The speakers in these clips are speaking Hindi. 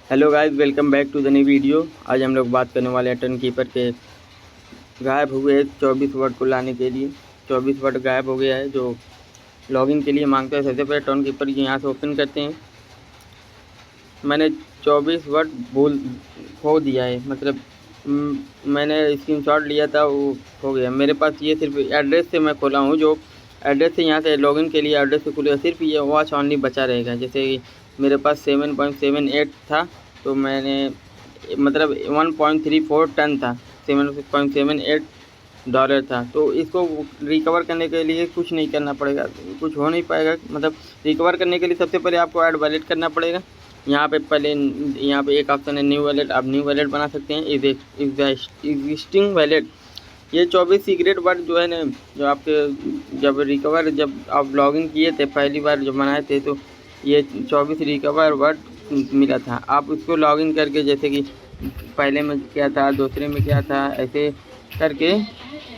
Hello guys, welcome back to the new video. आज हम लोग बात करने वाले हैं टर्न कीपर के गायब हुए 24 वर्ड को लाने के लिए। 24 वर्ड गायब हो गया है जो लॉगिन के लिए मांगता है। सबसे पहले टर्न कीपर यहाँ से ओपन करते हैं। मैंने 24 वर्ड खो दिया है, मतलब मैंने स्क्रीनशॉट लिया था, वो खो गया मेरे पास। ये सिर्फ एड्रेस से मैं खोला हूँ, जो एड्रेस से यहाँ से लॉगिन के लिए एड्रेस से खुलेगा। सिर्फ ये वॉच ऑनली बचा रहेगा। जैसे कि मेरे पास 7.78 था, तो मैंने मतलब 1.34 टन था, 7.78 डॉलर था। तो इसको रिकवर करने के लिए कुछ नहीं करना पड़ेगा, कुछ हो नहीं पाएगा। मतलब रिकवर करने के लिए सबसे पहले आपको ऐड वैलेट करना पड़ेगा। यहाँ पे पहले यहाँ पे एक ऑप्शन है न्यू वैलेट। आप न्यू वैलेट बना सकते हैं। एग्जिस्टिंग वैलेट, ये 24 सीक्रेट वर्ड जो है ना, जो आपके जब आप लॉगिन किए थे पहली बार जब बनाए थे, तो ये 24 रिकवर वर्ड मिला था। आप उसको लॉगिन करके, जैसे कि पहले में क्या था, दूसरे में क्या था, ऐसे करके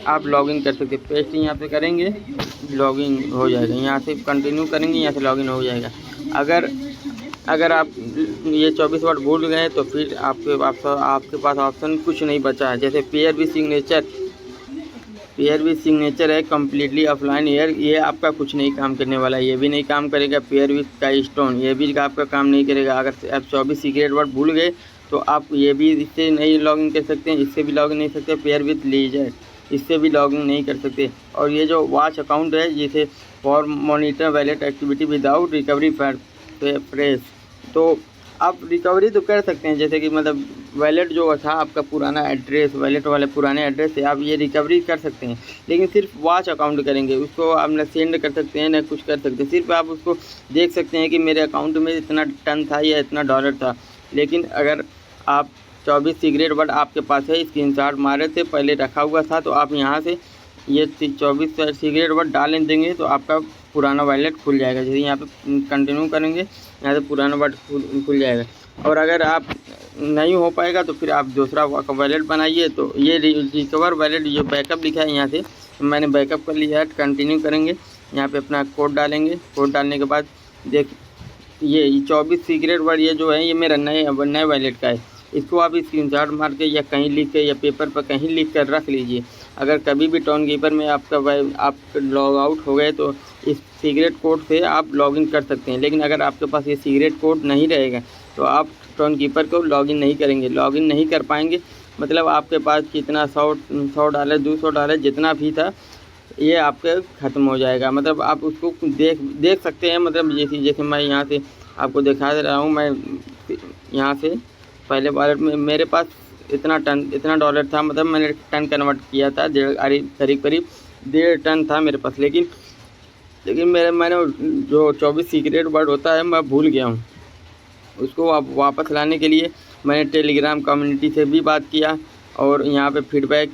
आप लॉगिन कर सकते। पेस्ट यहाँ पे करेंगे, लॉगिन हो जाएगा। यहाँ से कंटिन्यू करेंगे, यहाँ से लॉगिन हो जाएगा। अगर आप ये 24 वर्ड भूल गए तो फिर आपके पास ऑप्शन कुछ नहीं बचा है। जैसे पेयर विद सिग्नेचर है कम्प्लीटली ऑफलाइन। ये आपका कुछ नहीं काम करने वाला है, ये भी नहीं काम करेगा। पेयर विद का स्टोन, ये भी आपका काम नहीं करेगा। अगर आप 24 सीक्रेट वर्ड भूल गए तो आप ये भी इससे नहीं लॉगिन कर सकते हैं, इससे भी लॉगिन नहीं सकते। पेयर विद लीजर, इससे भी लॉगिन नहीं कर सकते। और ये जो वॉच अकाउंट है, जिसे for monitor wallet activity without recovery fresh, तो आप रिकवरी तो कर सकते हैं। जैसे कि मतलब वैलेट जो था आपका पुराना एड्रेस, वैलेट वाले पुराने एड्रेस से आप ये रिकवरी कर सकते हैं, लेकिन सिर्फ वॉच अकाउंट करेंगे। उसको आप न सेंड कर सकते हैं न कुछ कर सकते हैं। सिर्फ आप उसको देख सकते हैं कि मेरे अकाउंट में इतना टन था या इतना डॉलर था। लेकिन अगर आप 24 सीक्रेट वर्ड आपके पास है, स्क्रीनशॉट मारे थे, पहले रखा हुआ था, तो आप यहाँ से ये 24 सीक्रेट वर्ड डाल देंगे तो आपका पुराना वैलेट खुल जाएगा। जैसे यहाँ पे कंटिन्यू करेंगे, यहाँ से पुराना वर्ड खुल जाएगा। और अगर आप नहीं हो पाएगा तो फिर आप दूसरा वैलेट बनाइए। तो ये रिकवर वैलेट जो बैकअप लिखा है, यहाँ से मैंने बैकअप कर लिया है। कंटिन्यू करेंगे, यहाँ पे अपना कोड डालेंगे। कोड डालने के बाद देख ये 24 सीक्रेट वर्ड ये जो है, ये मेरा नए वैलेट का है। इसको आप स्क्रीनशॉट मार के या कहीं लिख के या पेपर पर कहीं लिख कर रख लीजिए। अगर कभी भी टर्न कीपर में आप लॉग आउट हो गए तो इस सीक्रेट कोड से आप लॉगिन कर सकते हैं। लेकिन अगर आपके पास ये सीक्रेट कोड नहीं रहेगा तो आप टर्न कीपर को लॉगिन नहीं करेंगे, लॉगिन नहीं कर पाएंगे। मतलब आपके पास कितना 100 डॉलर 200 डॉलर जितना भी था, ये आपके ख़त्म हो जाएगा। मतलब आप उसको देख सकते हैं। मतलब जैसे मैं यहाँ से आपको दिखा दे रहा हूँ। मैं यहाँ से पहले वॉलेट में मेरे पास इतना डॉलर था। मतलब मैंने टन कन्वर्ट किया था, करीब 1.5 टन था मेरे पास। लेकिन मैंने जो 24 सीक्रेट वर्ड होता है, मैं भूल गया हूँ। उसको वापस लाने के लिए मैंने टेलीग्राम कम्युनिटी से भी बात किया, और यहाँ पे फीडबैक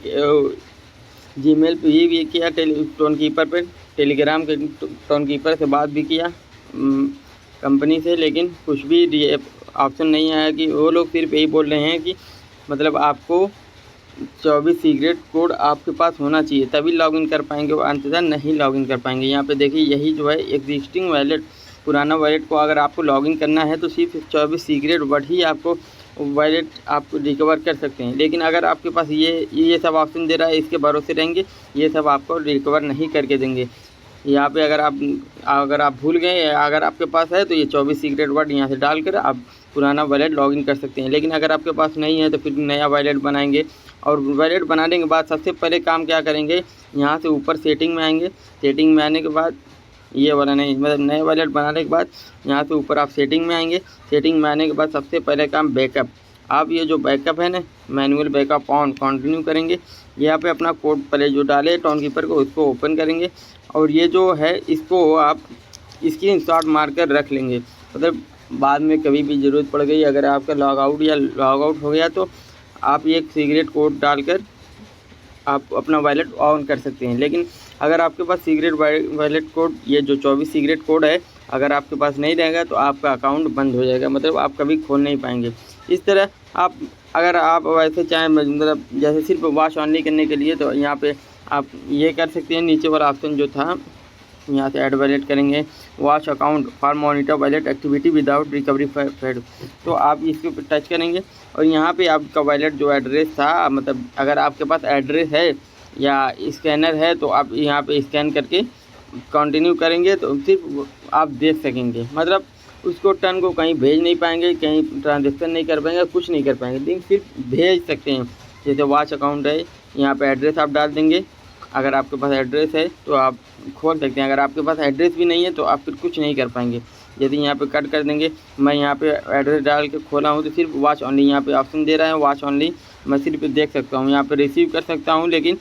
जीमेल पे भी किया, टोन कीपर पे टेलीग्राम के टोन कीपर से बात भी किया कंपनी से। लेकिन कुछ भी ऑप्शन नहीं आया। कि वो लोग सिर्फ यही बोल रहे हैं कि मतलब आपको 24 सीक्रेट कोड आपके पास होना चाहिए, तभी लॉगिन कर पाएंगे, वो अंततः नहीं लॉगिन कर पाएंगे। यहाँ पे देखिए, यही जो है एग्जिस्टिंग वैलेट, पुराना वैलेट को अगर आपको लॉगिन करना है तो सिर्फ 24 सीक्रेट वर्ड ही आपको वैलेट आप रिकवर कर सकते हैं। लेकिन अगर आपके पास ये सब ऑप्शन दे रहा है, इसके भरोसे रहेंगे, ये सब आपको रिकवर नहीं करके देंगे। यहाँ पे अगर आप भूल गए, अगर आपके पास है, तो ये 24 सीक्रेट वर्ड यहाँ से डालकर आप पुराना वैलेट लॉगिन कर सकते हैं। लेकिन अगर आपके पास नहीं है तो फिर नया वैलेट बनाएंगे। और वैलेट बनाने के बाद सबसे पहले काम क्या करेंगे, यहाँ से ऊपर सेटिंग में आएंगे। सेटिंग में आने के बाद ये वाला नहीं, मतलब नए वैलेट बनाने के बाद यहाँ से ऊपर आप सेटिंग में आएंगे। सेटिंग में आने के बाद सबसे पहले काम बैकअप। आप ये जो बैकअप है ना, मैनुअल बैकअप ऑन कंटिन्यू करेंगे। यहाँ पे अपना कोड पहले जो डाले टर्न कीपर को, उसको ओपन करेंगे। और ये जो है, इसको आप स्क्रीनशॉट मार कर रख लेंगे। मतलब बाद में कभी भी ज़रूरत पड़ गई, अगर आपका लॉग आउट हो गया, तो आप ये सीक्रेट कोड डालकर आप अपना वैलेट ऑन कर सकते हैं। लेकिन अगर आपके पास सीक्रेट वैलेट कोड, ये जो 24 सीक्रेट कोड है, अगर आपके पास नहीं रहेगा तो आपका अकाउंट बंद हो जाएगा। मतलब आप कभी खोल नहीं पाएंगे। इस तरह अगर आप वैसे चाहें, मतलब जैसे सिर्फ वॉच ऑनली करने के लिए, तो यहाँ पे आप ये कर सकते हैं। नीचे वाला ऑप्शन जो था, यहाँ से ऐड वॉलेट करेंगे, watch account for monitor wallet activity without recovery fade, तो आप इसके ऊपर टच करेंगे और यहाँ पे आपका वॉलेट जो एड्रेस था, मतलब अगर आपके पास एड्रेस है या स्कैनर है तो आप यहाँ पे स्कैन करके कंटिन्यू करेंगे तो सिर्फ आप देख सकेंगे, मतलब उसको टर्न को कहीं भेज नहीं पाएंगे, कहीं ट्रांजेक्शन नहीं कर पाएंगे, कुछ नहीं कर पाएंगे, लेकिन सिर्फ भेज सकते हैं। जैसे वॉच अकाउंट है, यहाँ पे एड्रेस आप डाल देंगे, अगर आपके पास एड्रेस है तो आप खोल सकते हैं, अगर आपके पास एड्रेस भी नहीं है तो आप फिर कुछ नहीं कर पाएंगे। यदि यहाँ पे कट कर देंगे, मैं यहाँ पे एड्रेस डाल के खोला हूँ तो सिर्फ वॉच ऑनली यहाँ पे ऑप्शन दे रहा है, वॉच ऑनली मैं सिर्फ देख सकता हूँ, यहाँ पे रिसीव कर सकता हूँ लेकिन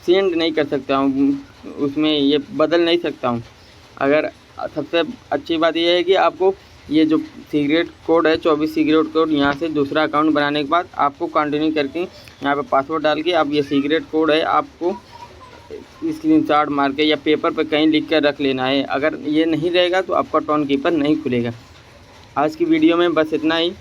सेंड नहीं कर सकता हूँ, उसमें ये बदल नहीं सकता हूँ। अगर सबसे अच्छी बात यह है कि आपको ये जो सीक्रेट कोड है 24 सीक्रेट कोड, यहाँ से दूसरा अकाउंट बनाने के बाद आपको कंटिन्यू करके यहाँ पे पासवर्ड डाल के अब ये सीक्रेट कोड है आपको स्क्रीनशॉट मार के या पेपर पे कहीं लिख कर रख लेना है। अगर ये नहीं रहेगा तो आपका टोन कीपर नहीं खुलेगा। आज की वीडियो में बस इतना ही।